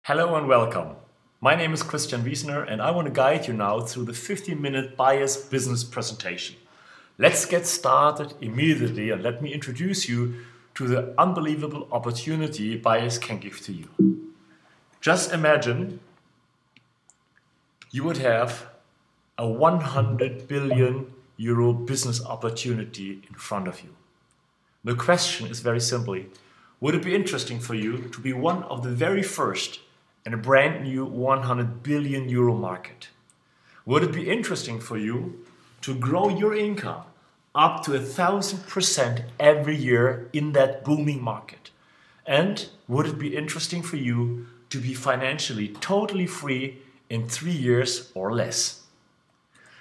Hello and welcome. My name is Christian Wiesner and I want to guide you now through the 15-minute BYAS business presentation. Let's get started immediately and let me introduce you to the unbelievable opportunity BYAS can give to you. Just imagine you would have a 100 billion euro business opportunity in front of you. The question is very simply, would it be interesting for you to be one of the very first in a brand new 100 billion euro market? Would it be interesting for you to grow your income up to 1,000% every year in that booming market? And would it be interesting for you to be financially totally free in 3 years or less?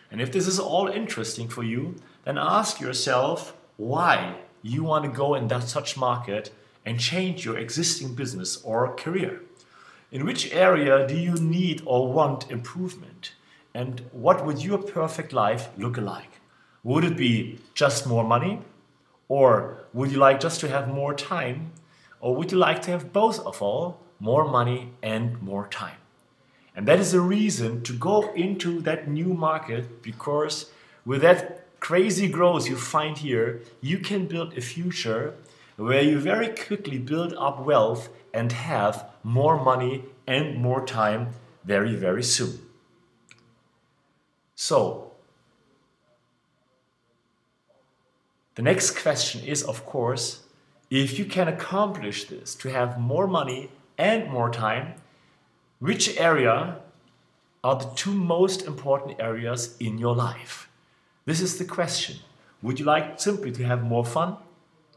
And if this is all interesting for you, then ask yourself why you want to go in that such market and change your existing business or career. In which area do you need or want improvement? And what would your perfect life look like? Would it be just more money? Or would you like just to have more time? Or would you like to have both of all, more money and more time? And that is the reason to go into that new market, because with that crazy growth you find here, you can build a future where you very quickly build up wealth and have more money and more time very, very soon. So, the next question is, of course, if you can accomplish this, to have more money and more time, which area are the two most important areas in your life? This is the question. Would you like simply to have more fun?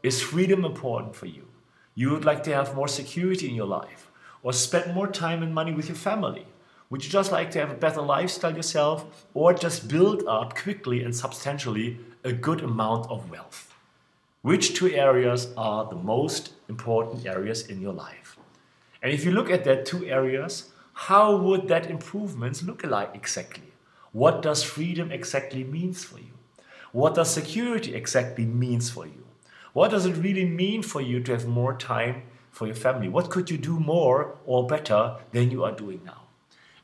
Is freedom important for you? You would like to have more security in your life or spend more time and money with your family? Would you just like to have a better lifestyle yourself or just build up quickly and substantially a good amount of wealth? Which two areas are the most important areas in your life? And if you look at that two areas, how would that improvements look like exactly? What does freedom exactly means for you? What does security exactly means for you? What does it really mean for you to have more time for your family? What could you do more or better than you are doing now?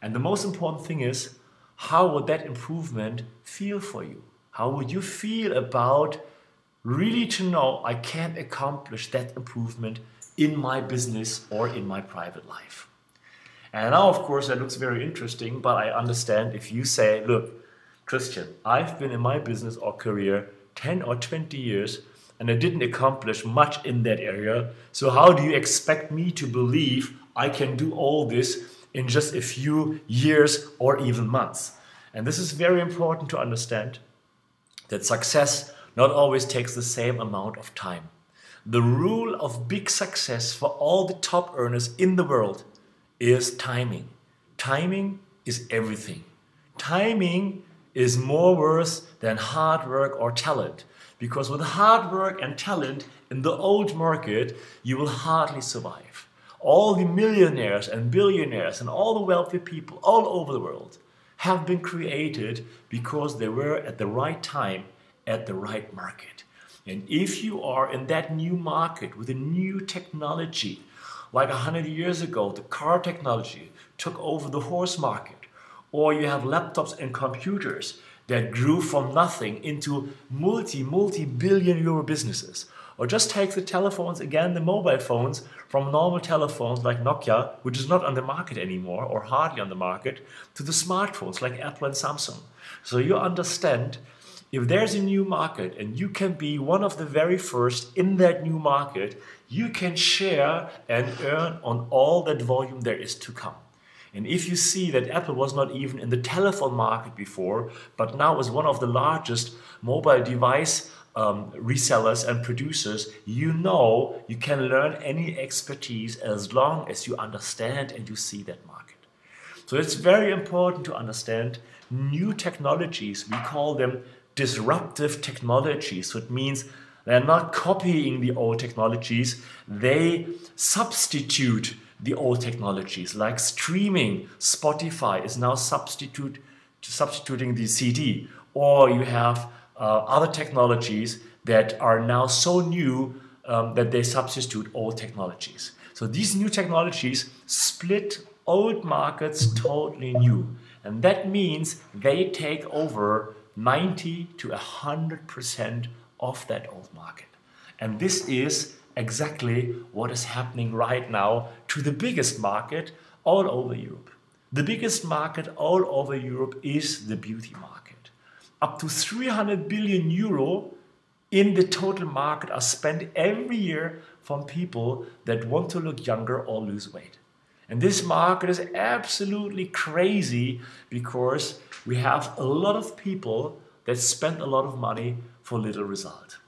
And the most important thing is, how would that improvement feel for you? How would you feel about really to know I can accomplish that improvement in my business or in my private life? And now, of course, that looks very interesting, but I understand if you say, look, Christian, I've been in my business or career 10 or 20 years and I didn't accomplish much in that area. So how do you expect me to believe I can do all this in just a few years or even months? And this is very important to understand, that success not always takes the same amount of time. The rule of big success for all the top earners in the world is timing. Timing is everything. Timing is more worth than hard work or talent. Because with hard work and talent in the old market, you will hardly survive. All the millionaires and billionaires and all the wealthy people all over the world have been created because they were at the right time, at the right market. And if you are in that new market with a new technology, like 100 years ago, the car technology took over the horse market, or you have laptops and computers that grew from nothing into multi-billion euro businesses. Or just take the telephones again, the mobile phones, from normal telephones like Nokia, which is not on the market anymore or hardly on the market, to the smartphones like Apple and Samsung. So you understand, if there's a new market and you can be one of the very first in that new market, you can share and earn on all that volume there is to come. And if you see that Apple was not even in the telephone market before, but now is one of the largest mobile device resellers and producers, you know you can learn any expertise as long as you understand and you see that market. So it's very important to understand new technologies. We call them disruptive technologies. So it means they're not copying the old technologies, they substitute the old technologies, like streaming. Spotify is now substituting the CD, or you have other technologies that are now so new that they substitute old technologies. So these new technologies split old markets totally new. And that means they take over 90 to 100% of that old market. And this is exactly what is happening right now to the biggest market all over Europe. The biggest market all over Europe is the beauty market. Up to 300 billion euro in the total market are spent every year from people that want to look younger or lose weight. And this market is absolutely crazy because we have a lot of people that spend a lot of money for little result.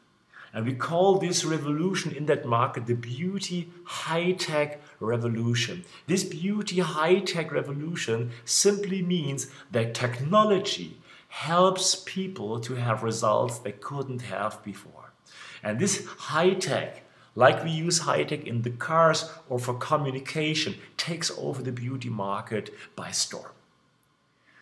And we call this revolution in that market the beauty high-tech revolution. This beauty high-tech revolution simply means that technology helps people to have results they couldn't have before. And this high-tech, like we use high-tech in the cars or for communication, takes over the beauty market by storm.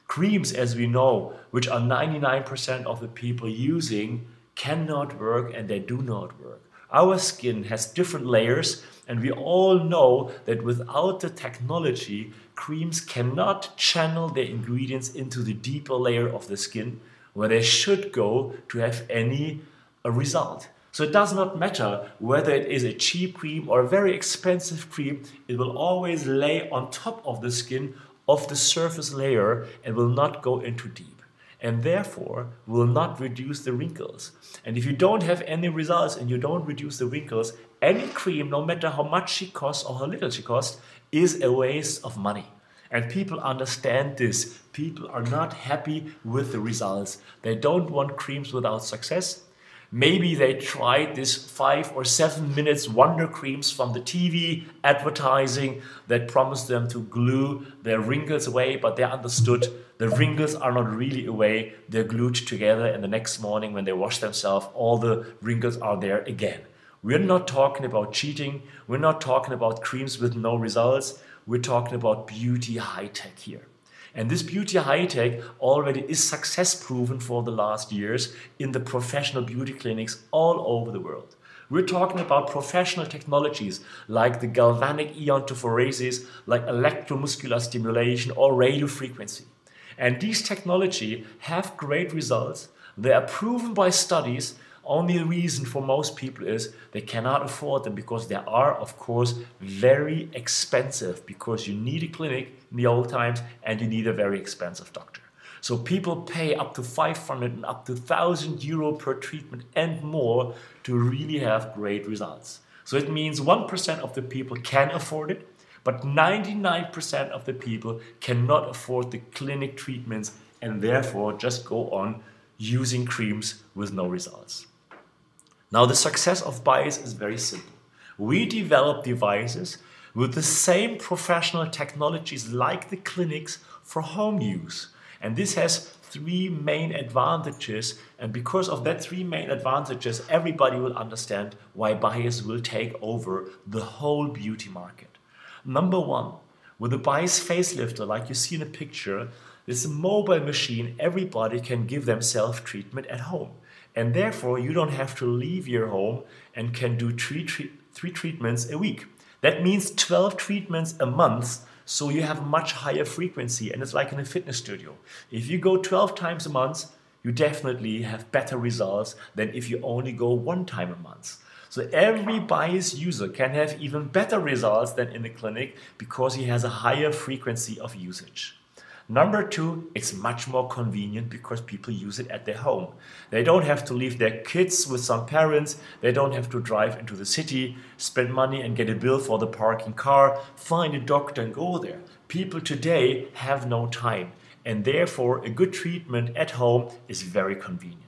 Creams, as we know, which are 99% of the people using, cannot work, and they do not work. Our skin has different layers, and we all know that without the technology, creams cannot channel their ingredients into the deeper layer of the skin where they should go to have any result. So it does not matter whether it is a cheap cream or a very expensive cream, it will always lay on top of the skin of the surface layer and will not go into deep, and therefore will not reduce the wrinkles. And if you don't have any results and you don't reduce the wrinkles, any cream, no matter how much she costs or how little she costs, is a waste of money. And people understand this. People are not happy with the results. They don't want creams without success. Maybe they tried this 5 or 7 minutes wonder creams from the TV advertising that promised them to glue their wrinkles away, but they understood the wrinkles are not really away, they're glued together, and the next morning when they wash themselves, all the wrinkles are there again. We're not talking about cheating, we're not talking about creams with no results, we're talking about beauty high-tech here. And this beauty high-tech already is success proven for the last years in the professional beauty clinics all over the world. We're talking about professional technologies like the galvanic iontophoresis, like electromuscular stimulation or radio frequency. And these technology have great results. They are proven by studies. Only reason for most people is they cannot afford them because they are, of course, very expensive, because you need a clinic in the old times and you need a very expensive doctor. So people pay up to 500 and up to 1,000 euro per treatment and more to really have great results. So it means 1% of the people can afford it, but 99% of the people cannot afford the clinic treatments and therefore just go on using creams with no results. Now, the success of BYAS is very simple. We develop devices with the same professional technologies like the clinics for home use. And this has 3 main advantages. And because of that 3 main advantages, everybody will understand why BYAS will take over the whole beauty market. Number 1, with the BYAS facelifter, like you see in the picture, this mobile machine, everybody can give themselves treatment at home. And therefore, you don't have to leave your home and can do 3 treatments a week. That means 12 treatments a month, so you have a much higher frequency, and it's like in a fitness studio. If you go 12 times a month, you definitely have better results than if you only go 1 time a month. So every BYAS user can have even better results than in the clinic because he has a higher frequency of usage. Number 2, it's much more convenient because people use it at their home. They don't have to leave their kids with some parents, they don't have to drive into the city, spend money and get a bill for the parking car, find a doctor and go there. People today have no time, and therefore a good treatment at home is very convenient.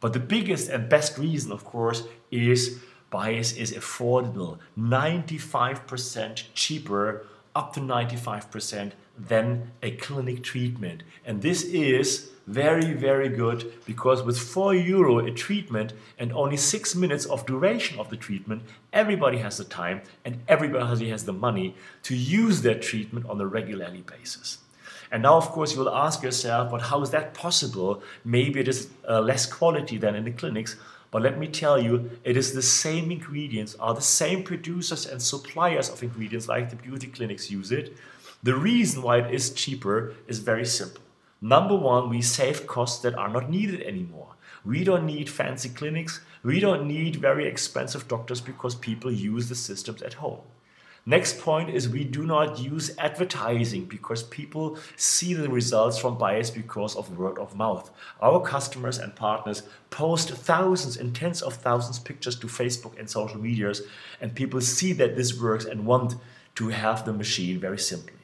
But the biggest and best reason, of course, is BYAS is affordable, 95% cheaper, up to 95% than a clinic treatment. And this is very, very good because with 4 euro a treatment and only 6 minutes of duration of the treatment, everybody has the time and everybody has the money to use that treatment on a regularly basis. And now, of course, you will ask yourself, but how is that possible? Maybe it is less quality than in the clinics. But let me tell you, it is the same ingredients, are the same producers and suppliers of ingredients like the beauty clinics use it. The reason why it is cheaper is very simple. Number one, we save costs that are not needed anymore. We don't need fancy clinics. We don't need very expensive doctors because people use the systems at home. Next point is we do not use advertising because people see the results from BYAS because of word of mouth. Our customers and partners post thousands and tens of thousands of pictures to Facebook and social medias, and people see that this works and want to have the machine very simply.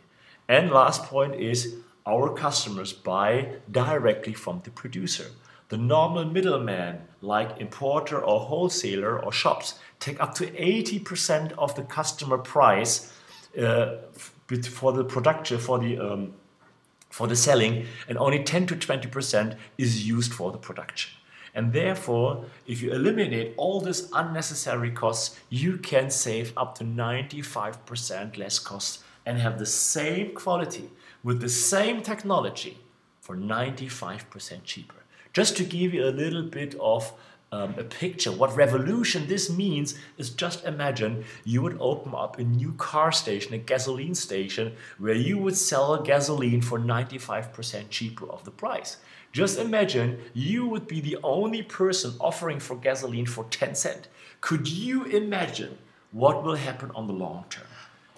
And last point is our customers buy directly from the producer. The normal middleman, like importer or wholesaler or shops, take up to 80% of the customer price for the production, for the selling, and only 10 to 20% is used for the production. And therefore, if you eliminate all these unnecessary costs, you can save up to 95% less costs and have the same quality with the same technology for 95% cheaper. Just to give you a little bit of a picture, what revolution this means is just imagine you would open up a new car station, a gasoline station, where you would sell gasoline for 95% cheaper of the price. Just imagine you would be the only person offering for gasoline for 10 cents. Could you imagine what will happen on the long term?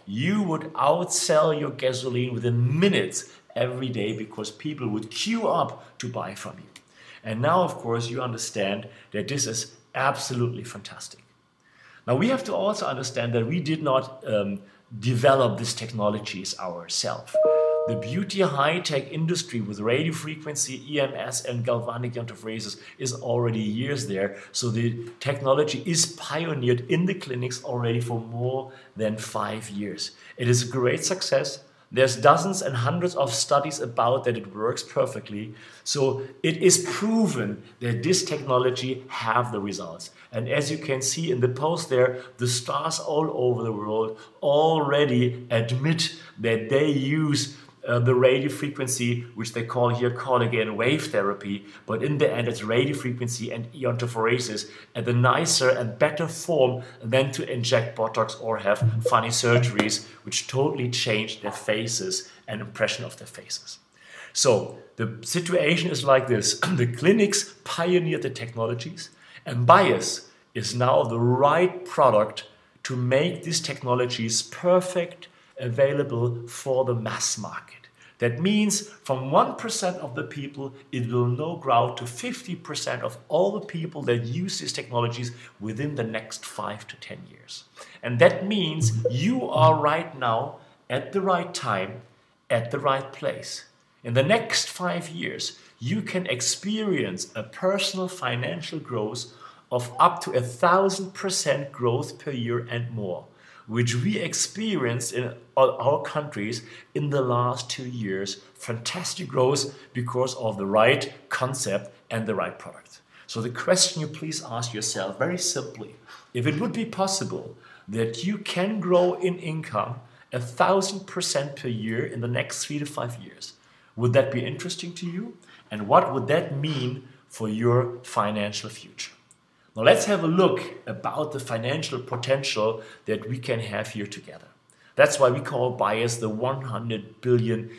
You would outsell your gasoline within minutes every day because people would queue up to buy from you. And now, of course, you understand that this is absolutely fantastic. Now, we have to also understand that we did not develop these technologies ourselves. The beauty high-tech industry with radio frequency, EMS, and galvanic interfaces is already years there. So the technology is pioneered in the clinics already for more than 5 years. It is a great success. There's dozens and hundreds of studies about that it works perfectly. So it is proven that this technology have the results. And as you can see in the post there, the stars all over the world already admit that they use the radio frequency, which they call here again wave therapy, but in the end it's radio frequency and iontophoresis at the nicer and better form than to inject Botox or have funny surgeries which totally change their faces and impression of their faces. So the situation is like this. The clinics pioneered the technologies, and BYAS is now the right product to make these technologies perfect, available for the mass market. That means from 1% of the people, it will now grow to 50% of all the people that use these technologies within the next 5 to 10 years. And that means you are right now at the right time, at the right place. In the next 5 years, you can experience a personal financial growth of up to 1,000% growth per year and more, which we experienced in our countries in the last 2 years. Fantastic growth because of the right concept and the right product. So the question you please ask yourself very simply, if it would be possible that you can grow in income 1,000% per year in the next 3 to 5 years, would that be interesting to you? And what would that mean for your financial future? Now let's have a look about the financial potential that we can have here together. That's why we call BYAS the 100 billion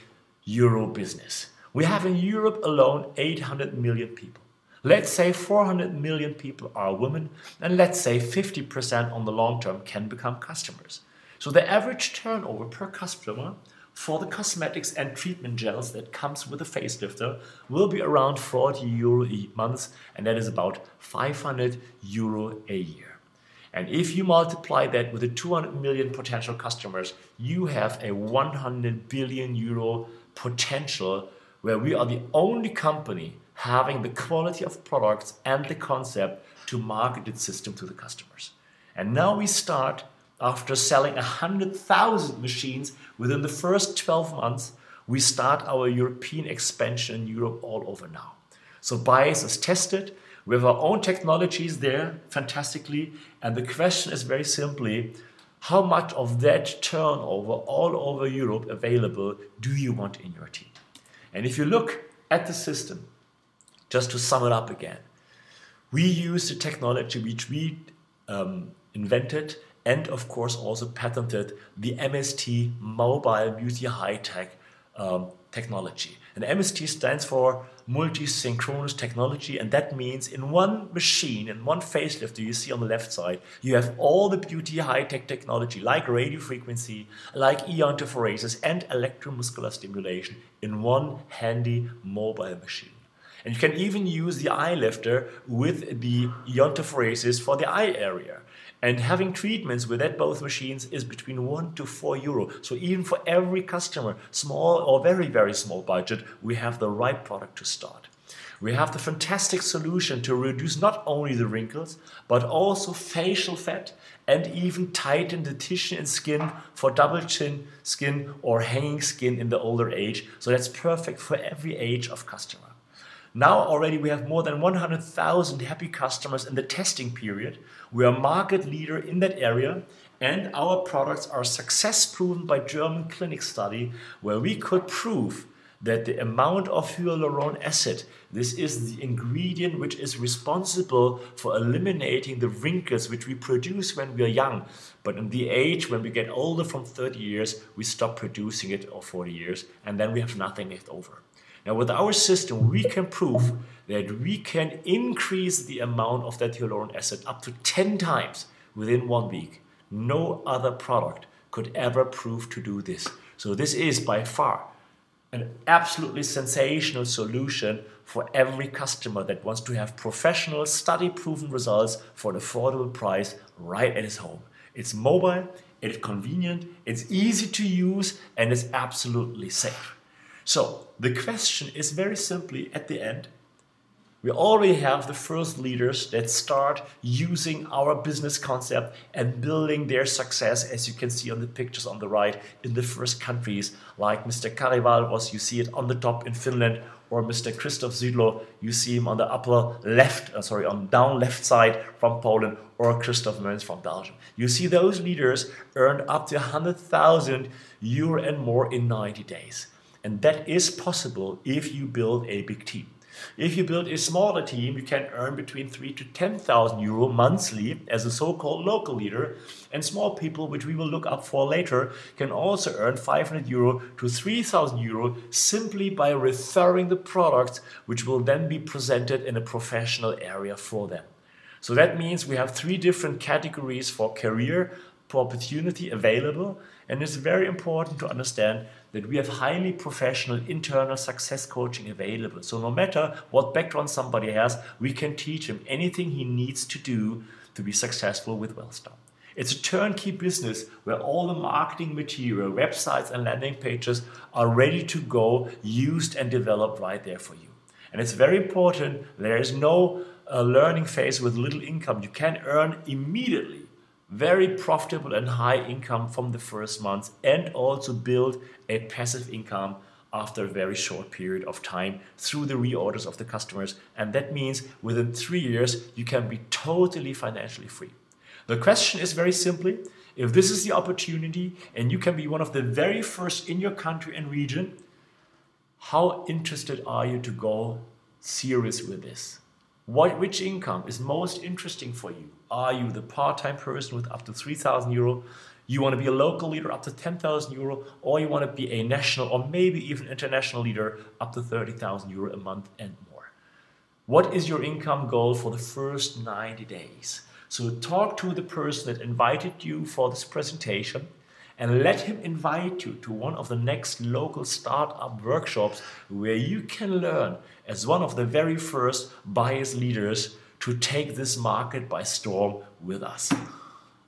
euro business. We have in Europe alone 800 million people. Let's say 400 million people are women, and let's say 50% on the long term can become customers. So the average turnover per customer for the cosmetics and treatment gels that comes with a facelifter will be around 40 euro a month, and that is about 500 euro a year. And if you multiply that with the 200 million potential customers, you have a 100 billion euro potential where we are the only company having the quality of products and the concept to market its system to the customers. And now we start. After selling 100,000 machines within the first 12 months, we start our European expansion in Europe all over now. So BYAS is tested. We have our own technologies there, fantastically. And the question is very simply, how much of that turnover all over Europe available do you want in your team? And if you look at the system, just to sum it up again, We use the technology which we invented and of course also patented, the MST, Mobile Beauty High Tech technology. And MST stands for multi-synchronous technology, and that means in one machine, in one facelift you see on the left side, you have all the beauty high-tech technology like radio frequency, like iontophoresis and electromuscular stimulation in one handy mobile machine. And you can even use the eye lifter with the iontophoresis for the eye area. And having treatments with that both machines is between 1 to 4 euro. So even for every customer, small or very, very small budget, we have the right product to start. We have the fantastic solution to reduce not only the wrinkles, but also facial fat and even tighten the tissue and skin for double chin skin or hanging skin in the older age. So that's perfect for every age of customer. Now already we have more than 100,000 happy customers in the testing period. We are market leader in that area, and our products are success proven by German clinic study where we could prove that the amount of hyaluronic acid, this is the ingredient which is responsible for eliminating the wrinkles which we produce when we are young. But in the age when we get older from 30 years, we stop producing it, or 40 years, and then we have nothing left over. Now with our system, we can prove that we can increase the amount of that hyaluronic acid up to 10 times within 1 week. No other product could ever prove to do this. So this is by far an absolutely sensational solution for every customer that wants to have professional, study-proven results for an affordable price right at his home. It's mobile, it's convenient, it's easy to use, and it's absolutely safe. So the question is very simply at the end, we already have the first leaders that start using our business concept and building their success, as you can see on the pictures on the right, in the first countries, like Mr. Kari Valros, you see it on the top in Finland, or Mr. Christoph Zydlo, you see him on the upper left, on down left side from Poland, or Christoph Mönz from Belgium. You see those leaders earned up to 100,000 euro and more in 90 days. And that is possible if you build a big team. If you build a smaller team, you can earn between 3 to 10,000 euro monthly as a so-called local leader. And small people, which we will look up for later, can also earn 500 euro to 3,000 euro simply by referring the products, which will then be presented in a professional area for them. So that means we have 3 different categories for career opportunity available, and it's very important to understand that we have highly professional internal success coaching available. So no matter what background somebody has, we can teach him anything he needs to do to be successful with Wellstar. It's a turnkey business where all the marketing material, websites and landing pages are ready to go, used and developed right there for you. And it's very important, there is no learning phase with little income. You can earn immediately very profitable and high income from the first months, and also build a passive income after a very short period of time through the reorders of the customers. And that means within 3 years, you can be totally financially free. The question is very simply, if this is the opportunity and you can be one of the very first in your country and region, how interested are you to go serious with this? Which income is most interesting for you? Are you the part-time person with up to 3,000 euro? You want to be a local leader up to 10,000 euro, or you want to be a national or maybe even international leader up to 30,000 euro a month and more? What is your income goal for the first 90 days? So talk to the person that invited you for this presentation and let him invite you to one of the next local startup workshops where you can learn as one of the very first BYAS leaders to take this market by storm with us.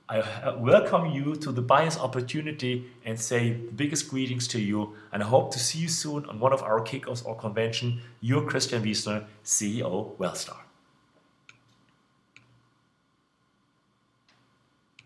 I welcome you to the BYAS opportunity and say the biggest greetings to you, and I hope to see you soon on one of our kickoffs or convention. Your Christian Wiesner, CEO Wellstar.